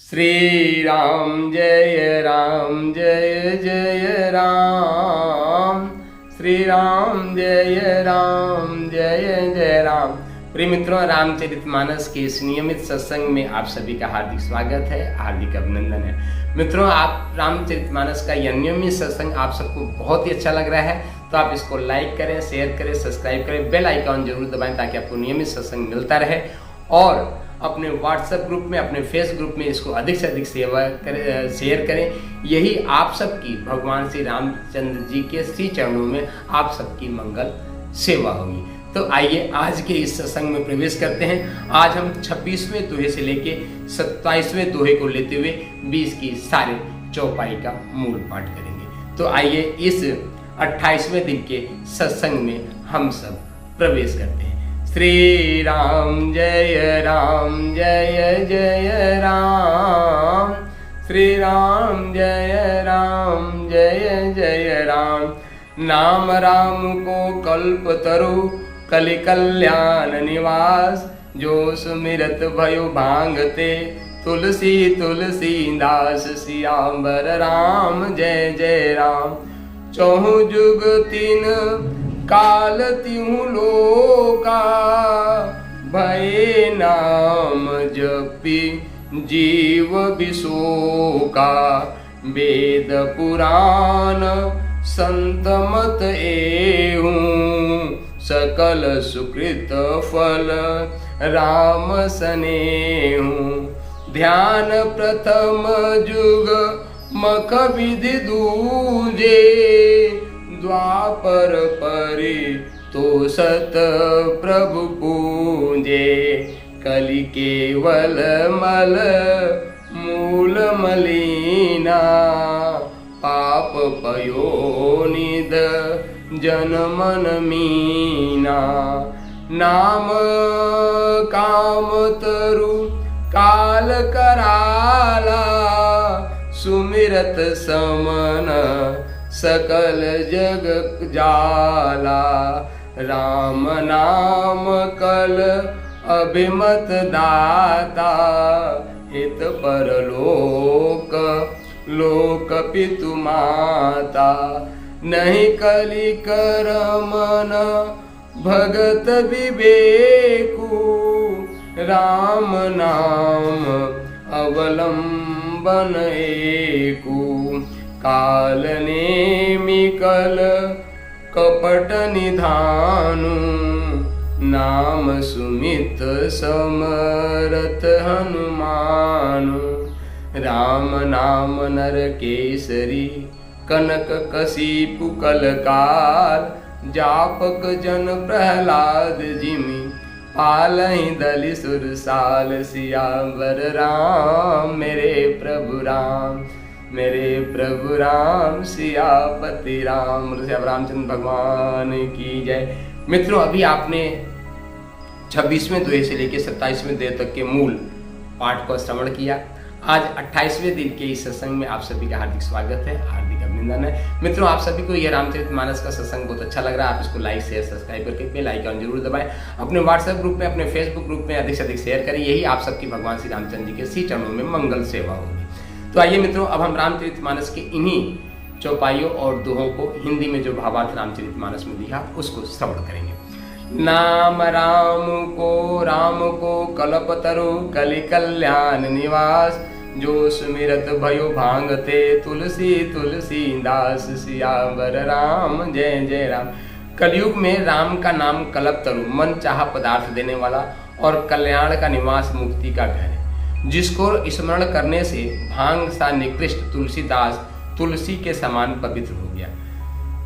श्री राम जय जय राम। श्री राम जय जय राम। प्रिय मित्रों, रामचरितमानस के इस नियमित सत्संग में आप सभी का हार्दिक स्वागत है, हार्दिक अभिनंदन है। मित्रों, आप रामचरितमानस का यह नियमित सत्संग आप सबको बहुत ही अच्छा लग रहा है तो आप इसको लाइक करें, शेयर करें, सब्सक्राइब करें, बेल आइकॉन जरूर दबाएं ताकि आपको नियमित सत्संग मिलता रहे। और अपने व्हाट्सएप ग्रुप में, अपने फेस ग्रुप में इसको अधिक से अधिक शेयर करें। यही आप सबकी भगवान श्री रामचंद्र जी के श्री चरणों में आप सबकी मंगल सेवा होगी। तो आइए आज के इस सत्संग में प्रवेश करते हैं। आज हम 26वें दोहे से लेके 27वें दोहे को लेते हुए 20 की सारे चौपाई का मूल पाठ करेंगे। तो आइए इस 28वें दिन के सत्संग में हम सब प्रवेश करते हैं। श्री राम जय जय राम। श्री राम जय जय राम। नाम राम को कल्प तरु कलि कल्याण निवास। जो सुमिरत भयो भांगते तुलसी दास। सियावर राम जय जय राम। चहु जुग तीन काल तिहु लोका। भय नाम जपी जीव विशोका। वेद पुराण संत मत एहूं। सकल सुकृत फल राम सनेहूं। ध्यान प्रथम जुग मख विधि दूजे। द्वापर परि तो सत प्रभु पूजे। कलि केवल मल मूल मलिना। पाप पयो निध जन मन मीना। नाम काम तरु काल कराला। सुमिरत समन सकल जग जाला। राम नाम कल अभिमत दाता। हित परलोक लोक पितु माता। नहीं कलि कर मन भगत विवेकु। राम नाम अवलंबन एकु। काल नेमि कल कपट निधानु। नाम सुमित समरथ हनुमानु। राम नाम नर केसरी कनक कशीपु कलकाल। जापक जन प्रहलाद जिमि पालहि दलि सुरसाल। सियावर राम मेरे प्रभु राम, मेरे प्रभु राम। सियापति राम, रामचंद्र भगवान की जय। मित्रों, अभी आपने 26वें दोहे से लेकर 27वें दोहे तक के मूल पाठ को श्रवण किया। आज 28वें दिन के इस सत्संग में आप सभी का हार्दिक स्वागत है, हार्दिक अभिनंदन है। मित्रों, आप सभी को यह रामचरितमानस का सत्संग बहुत अच्छा लग रहा है। आप इसको लाइक शेयर सब्सक्राइब करके बेल आइकन जरूर दबाएं। अपने व्हाट्सएप ग्रुप में, अपने फेसबुक ग्रुप में अधिक से अधिक शेयर करें। यही आप सबकी भगवान श्री रामचंद्र जी के श्री चरणों में मंगल सेवा होगी। तो आइए मित्रों, अब हम रामचरितमानस के इन्हीं चौपाइयों और दोहों को हिंदी में जो भावार्थ रामचरितमानस में दिया उसको श्रवण करेंगे। नाम राम को कल्पतरु कलि कल्याण निवास। जो सुमिरत भयो भांगते तुलसी दास। सियावर राम जय जय राम। कलयुग में राम का नाम कल्पतरु मन चाहा पदार्थ देने वाला और कल्याण का निवास मुक्ति का घर है। जिसको स्मरण करने से भांग सा निकृष्ट तुलसीदास तुलसी के समान पवित्र हो गया।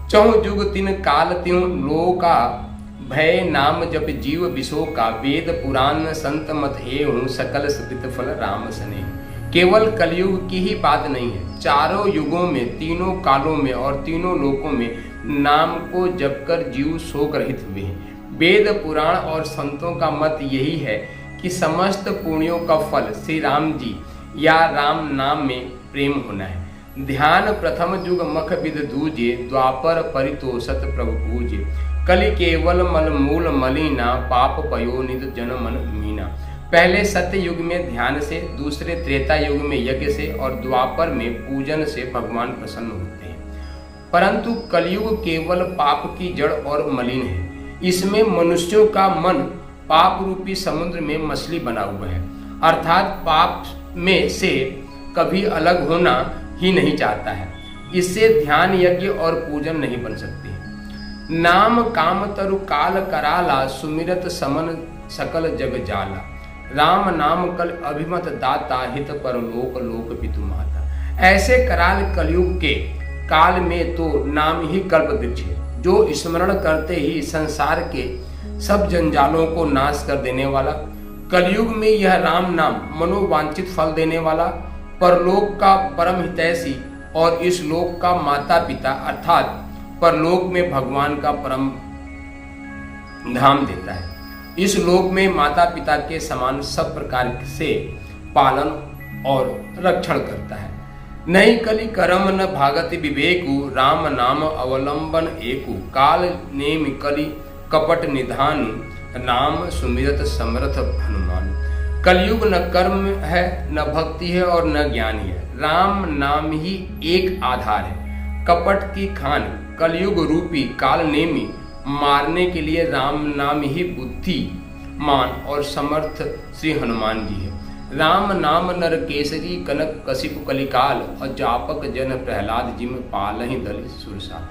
चहु जुग तीन काल त्यों लोका। भय नाम जप जीव विशोका। वेद पुराण संत मत एहूं। सकल सुकृत फल राम सनेहूं। केवल कलयुग की ही बात नहीं है, चारों युगों में, तीनों कालों में और तीनों लोकों में नाम को जपकर जीव शोक रहित हुए हैं। वेद पुराण और संतों का मत यही है कि समस्त पुण्यों का फल श्री राम जी या राम नाम में प्रेम होना है। ध्यान प्रथम जुग मख विद दूजे। द्वापर परितोषत प्रभु पूजे। कलि केवल मल मूल मलिना। पाप पयो निध जन मन मीना। पहले सत्य युग में ध्यान से, दूसरे त्रेता युग में यज्ञ से और द्वापर में पूजन से भगवान प्रसन्न होते हैं। परंतु कलयुग केवल पाप की जड़ और मलिन है। इसमें मनुष्यों का मन पाप रूपी समुद्र में मछली बना हुआ है, अर्थात पाप में से कभी अलग होना ही नहीं चाहता है। इससे ध्यान, यज्ञ और पूजन नहीं बन सकते। नाम काम तरु काल कराला, सुमिरत समन सकल जग जाला। राम नाम कल अभिमत दाता, हित पर लोक लोक पितु माता। ऐसे कराल कलयुग के काल में तो नाम ही कल्प वृक्ष है, जो स्मरण करते ही संसार के सब जंजालों को नाश कर देने वाला। कलयुग में यह राम नाम मनोवांछित फल देने वाला, परलोक का परम हितैषी और इस लोक का माता पिता अर्थात परलोक में भगवान का परम धाम देता है। इस लोक में माता पिता के समान सब प्रकार से पालन और रक्षण करता है। नहीं कलि करम न भागति विवेकु, राम नाम अवलंबन एकु। काल नेम कलि कपट निधान, नाम सुमिरत समर्थ हनुमान। कलयुग न कर्म है, न भक्ति है और न ज्ञान है। राम नाम ही एक आधार है। कपट की खान कलयुग रूपी काल नेमी मारने के लिए राम नाम ही बुद्धिमान और समर्थ श्री हनुमान जी है। राम नाम नर केसरी कनक कशिपु कलिकाल, और जापक जन प्रहलाद जिम पालहि दल सुरसा।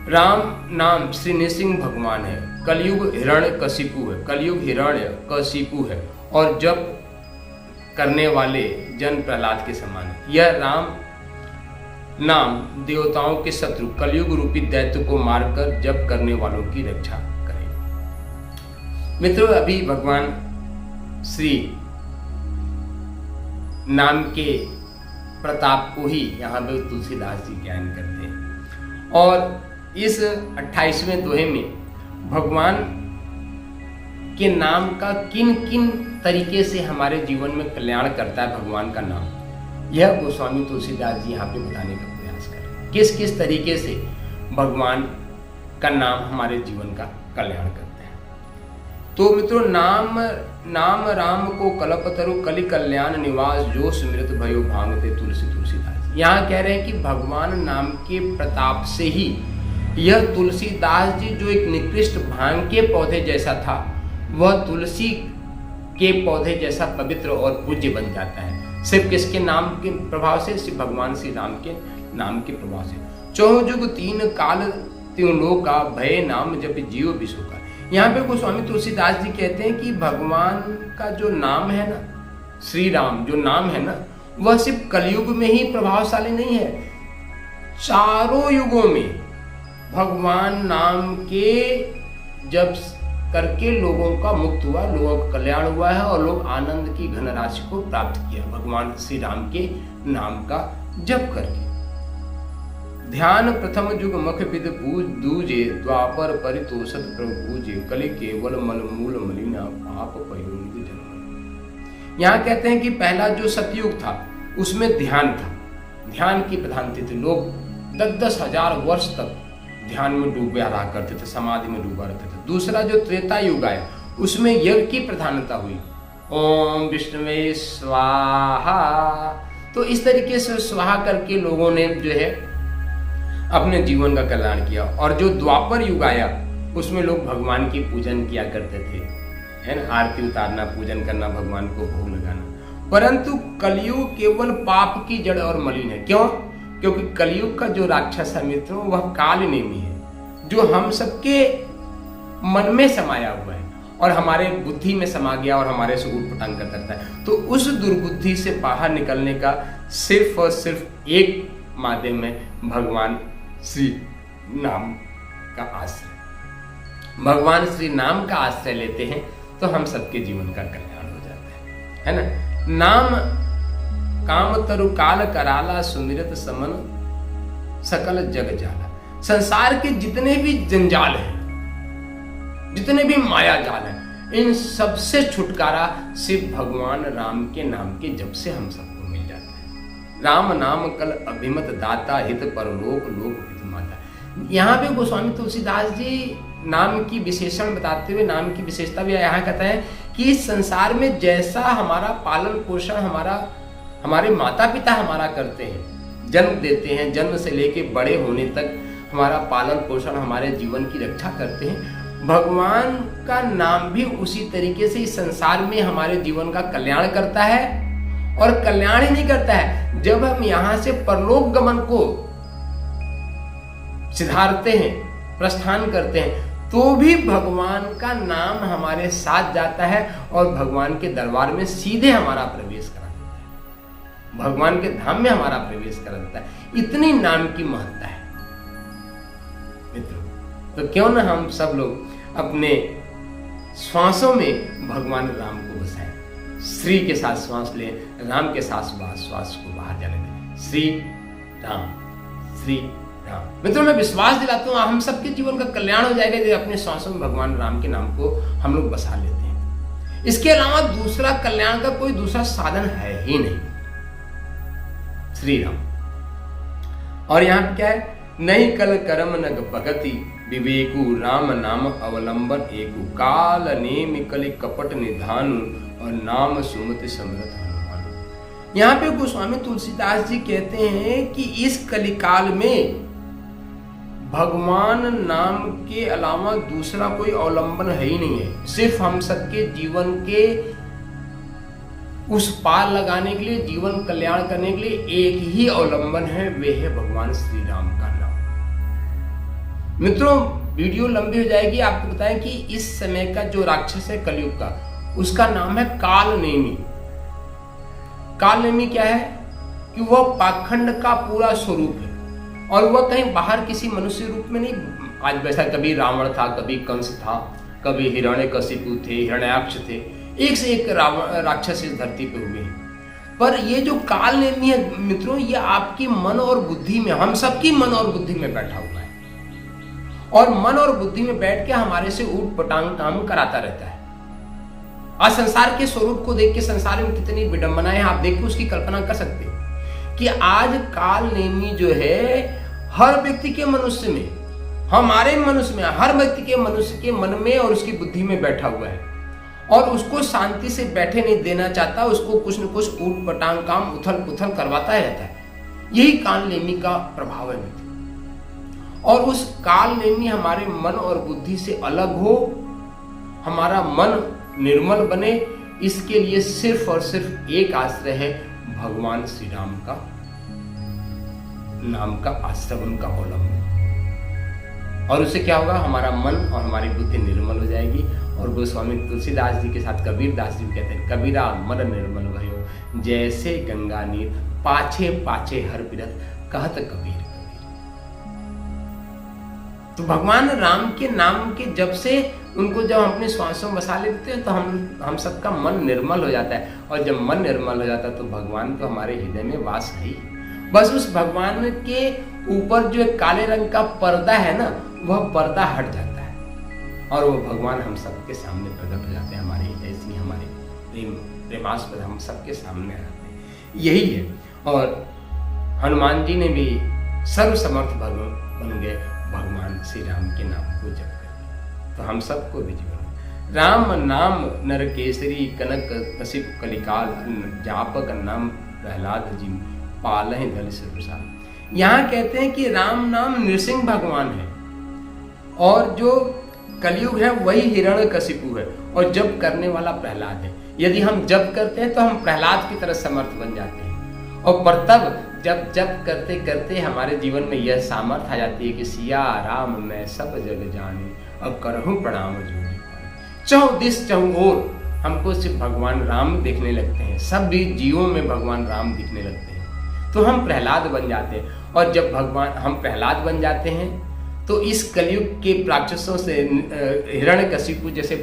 राम नाम श्री नृसिंह भगवान है। कलयुग हिरण्य कशिपु है, कलयुग हिरण्य कशिपु है और जप करने वाले जन प्रहलाद के समान है। यह राम नाम देवताओं के शत्रु कलयुग रूपी दैत्य को मारकर जप करने वालों की रक्षा करेगा। मित्रों, अभी भगवान श्री नाम के प्रताप को ही यहाँ पे तुलसीदास जी ज्ञान करते हैं। और इस 28वें दोहे में भगवान के नाम का किन किन तरीके से हमारे जीवन में कल्याण करता है भगवान का नाम, यह गोस्वामी तुलसीदास जी यहाँ पे बताने का प्रयास कर रहे हैं। किस किस तरीके से भगवान का नाम हमारे जीवन का कल्याण करता है। तो मित्रों, नाम राम को कल्पतरु कलि कल्याण निवास, जो स्मृत भयो भांगते तुलसीदास। यहाँ कह रहे हैं कि भगवान नाम के प्रताप से ही यह तुलसीदास जी जो एक निकृष्ट भांग के पौधे जैसा था, वह तुलसी के पौधे जैसा पवित्र और पूज्य बन जाता है। सिर्फ किसके नाम के प्रभाव से? सिर्फ भगवान श्री राम के नाम के प्रभाव से। चौह जुग तीन काल त्यों लोका, भय नाम जप जीव विश्व का। यहाँ पे गोस्वामी तुलसीदास जी कहते हैं कि भगवान का जो नाम है ना, श्री राम जो नाम है ना, वह सिर्फ कलयुग में ही प्रभावशाली नहीं है, चारों युगों में भगवान नाम के जब करके लोगों का मुक्त हुआ, लोगों का कल्याण हुआ है और लोग आनंद की घन राशि को प्राप्त किया भगवान श्री राम के नाम का जप करके। ध्यान प्रथम युग मख विद पूज दूजे, द्वापर परितोषत प्रभुजे, कलि केवल मल मूल मलिना पाप पयोनिधि जन्म। यहाँ कहते हैं कि पहला जो सतयुग था उसमें ध्यान था, ध्यान की प्रधानता थी। लोग 10-10 हजार वर्ष तक ध्यान में डूबे रहा करते थे, समाधि में डूबा रहते थे। दूसरा जो त्रेता युग आया उसमें यज्ञ की प्रधानता हुई, ओम विष्णुवे स्वाहा। तो इस तरीके से स्वाहा करके लोगों ने जो है अपने जीवन का कल्याण किया। और जो द्वापर युग आया उसमें लोग भगवान की पूजन किया करते थे, है ना, आरती उतारना, पूजन करना, भगवान को भोग लगाना। परंतु कलयुग केवल पाप की जड़ और मलिन है। क्यों? क्योंकि कलयुग का जो राक्षस है मित्रों, वह काल नेमी है, जो हम सबके मन में समाया हुआ है और हमारे बुद्धि में समा गया और हमारे से उटपटांग करता है। तो उस दुर्बुद्धि से बाहर निकलने का सिर्फ और सिर्फ एक माध्यम है भगवान श्री नाम का आश्रय। भगवान श्री नाम का आश्रय लेते हैं तो हम सबके जीवन का कल्याण हो जाता है ना। नाम काम तरु काल कराला, सुमिरत समन सकल जग जाला। संसार के जितने भी जंजाल हैं, जितने भी माया जाल हैं, इन सबसे छुटकारा सिर्फ भगवान राम के नाम के जप से हम सबको मिल जाता है। राम नाम कल अभिमत दाता, हित परलोक लोक पितु माता। यहाँ पे गोस्वामी तुलसीदास जी नाम की विशेषण बताते हुए नाम की विशेषता भी यहाँ कहता है कि इस संसार में जैसा हमारा पालन पोषण हमारे माता पिता हमारा करते हैं, जन्म देते हैं, जन्म से लेके बड़े होने तक हमारा पालन पोषण, हमारे जीवन की रक्षा करते हैं, भगवान का नाम भी उसी तरीके से इस संसार में हमारे जीवन का कल्याण करता है। और कल्याण ही नहीं करता है, जब हम यहां से परलोक गमन को सिधारते हैं, प्रस्थान करते हैं, तो भी भगवान का नाम हमारे साथ जाता है और भगवान के दरबार में सीधे हमारा प्रवेश करा देता है, भगवान के धाम में हमारा प्रवेश करा देता है। इतनी नाम की महत्ता है मित्रों। तो क्यों ना हम सब लोग अपने श्वासों में भगवान राम को बसाएं, श्री के साथ श्वास लें, राम के साथ श्वास को बाहर जाने दें। श्री राम, श्री राम। मित्रों, मैं विश्वास दिलाता हूँ हम सबके जीवन का कल्याण हो जाएगा जब अपने श्वासों में भगवान राम के नाम को हम लोग बसा लेते हैं। इसके अलावा दूसरा कल्याण का कोई दूसरा साधन है ही नहीं। श्री राम। और यहाँ पे क्या है, नहीं कल कर्म न भगति विवेकु राम नाम अवलंबन एकु काल नेमि कलि कपट निधानु और नाम सुमति समृत हनुमान। यहाँ पे गोस्वामी तुलसीदास जी कहते हैं कि इस कलिकाल में भगवान नाम के अलावा दूसरा कोई अवलंबन है ही नहीं है। सिर्फ हम सबके जीवन के उस पार लगाने के लिए, जीवन कल्याण करने के लिए एक ही अवलंबन है, वे है भगवान श्री राम का नाम। मित्रों, वीडियो लंबी हो जाएगी, आपको बताएं कि इस समय का जो राक्षस है कलयुग का, उसका नाम है काल नेमी। काल नेमी क्या है कि वह पाखंड का पूरा स्वरूप है और वह कहीं बाहर किसी मनुष्य रूप में नहीं। आज वैसा कभी रावण था, कभी कंस था, कभी हिरण्यकशिपु थे, हिरण्याक्ष थे, एक से एक राक्षस इस धरती पे हुए हैं। पर ये जो काल नेमी है मित्रों, ये आपकी मन और बुद्धि में, हम सबकी मन और बुद्धि में बैठा हुआ है और मन और बुद्धि में बैठ के हमारे से ऊट पटांग काम कराता रहता है। आज संसार के स्वरूप को देख के संसार में कितनी विडंबनाएं हैं, आप देख के उसकी कल्पना कर सकते हो कि आज काल नेमी जो है हर व्यक्ति के मनुष्य में, हमारे मनुष्य में, हर व्यक्ति के मनुष्य के मन में और उसकी बुद्धि में बैठा हुआ है और उसको शांति से बैठे नहीं देना चाहता, उसको कुछ न कुछ ऊट पटांग काम, उथल पुथल करवाता रहता है। यही काल नेमी का प्रभाव है मित्र। और उस काल नेमी हमारे मन और बुद्धि से अलग हो, हमारा मन निर्मल बने, इसके लिए सिर्फ और सिर्फ एक आश्रय है, भगवान श्री राम का नाम का आश्रय, उनका अवलंबन। और उससे क्या होगा, हमारा मन और हमारी बुद्धि निर्मल हो जाएगी। और गोस्वामी तुलसीदास जी के साथ कबीर दास जी कहते हैं, कबीरा मन निर्मल भयो जैसे गंगा नीर, पाछे पाछे हर बिरत कहत कबीर। तो भगवान राम के नाम के जब से उनको जब हम अपने श्वासों में बसा लेते हैं तो हम सबका मन निर्मल हो जाता है। और जब मन निर्मल हो जाता है तो भगवान तो हमारे हृदय में वास है ही। बस उस भगवान के ऊपर जो काले रंग का पर्दा है ना, वह पर्दा हट जाता है और वो भगवान हम सबके सामने प्रकट हो जाते हैं, हमारे हृदय से, हमारे प्रेमास्पद हम सबके सामने आ जाते हैं। यही है। और हनुमान जी ने भी सर्वसमर्थ बन गए भगवान श्री राम के नाम को जप कर। तो हम सबको भी जीवन राम नाम नर केसरी कनक कशिप कलिकाल जापक नाम प्रहलाद जी पालह दल से प्रसाद। यहाँ कहते हैं कि राम नाम नृसिंह भगवान है और जो कलयुग है वही हिरण्यकशिपु है और जप करने वाला प्रहलाद है। यदि हम जप करते हैं तो हम प्रहलाद की तरह समर्थ बन जाते हैं। और पर तब जब जप करते करते हमारे जीवन में यह सामर्थ्य आ जाती है कि सिया राम मैं सब जग जाने अब करहूं प्रणाम जोड़ी पानी। चहुदिस चहुओर हमको सिर्फ भगवान राम देखने लगते हैं, सब भी जीवों में भगवान राम दिखने लगते हैं, तो हम प्रहलाद बन जाते हैं। और जब भगवान हम प्रहलाद बन जाते हैं तो इस कलयुग के राक्षसों से, हिरण्यकशिपु जैसे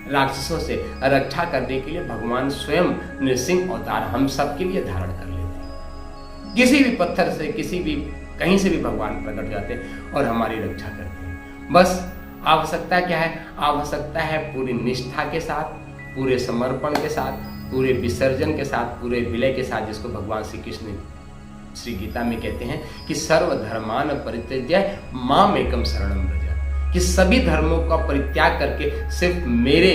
राक्षसों से रक्षा करने के लिए भगवान स्वयं नृसिंह अवतार हम सबके लिए धारण कर लेते हैं। किसी भी पत्थर से, किसी भी कहीं से भी भगवान प्रकट जाते हैं और हमारी रक्षा करते हैं। बस आवश्यकता क्या है? आवश्यकता है पूरी निष्ठा के साथ, पूरे समर्पण के साथ, पूरे विसर्जन के साथ, पूरे विलय के साथ, जिसको भगवान श्री कृष्ण श्री गीता में कहते हैं कि सर्वधर्मान परित्यज्य माम एकम शरणम व्रज, कि सभी धर्मों का परित्याग करके सिर्फ मेरे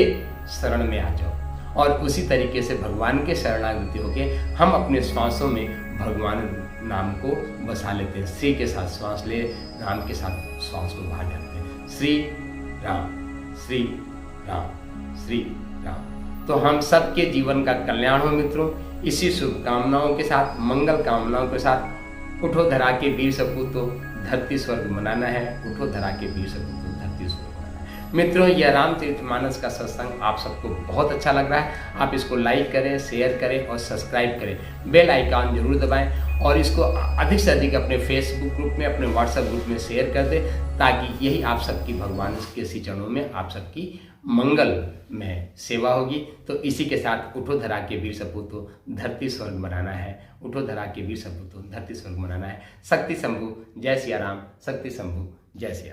शरण में आ जाओ। और उसी तरीके से भगवान के शरणागति होके हम अपने श्वासों में भगवान नाम को बसा लेते हैं। श्री के साथ श्वास ले, राम के साथ श्वास को बाहर जाते हैं। श्री राम, श्री राम, श्री राम। तो हम सबके जीवन का कल्याण हो मित्रों। इसी शुभकामनाओं के साथ, मंगल कामनाओं के साथ, उठो धरा के वीर सपूतो, धरती स्वर्ग बनाना है। उठो धरा के वीर सपूतो, धरती स्वर्ग बनाना है। मित्रों, यह रामचरितमानस का सत्संग आप सबको बहुत अच्छा लग रहा है। आप इसको लाइक करें, शेयर करें और सब्सक्राइब करें। बेल आइकन जरूर दबाएं और इसको अधिक से अधिक अपने फेसबुक ग्रुप में, अपने व्हाट्सएप ग्रुप में शेयर कर दें, ताकि यही आप सबकी भगवान के सी चरणों में आप सबकी मंगल में सेवा होगी। तो इसी के साथ उठो धरा के वीर सपूतो, धरती स्वर्ग बनाना है। उठो धरा के वीर सपूतो, धरती स्वर्ग बनाना है। शक्ति शंभु, जय सिया राम। शक्ति शंभु, जय सिया राम।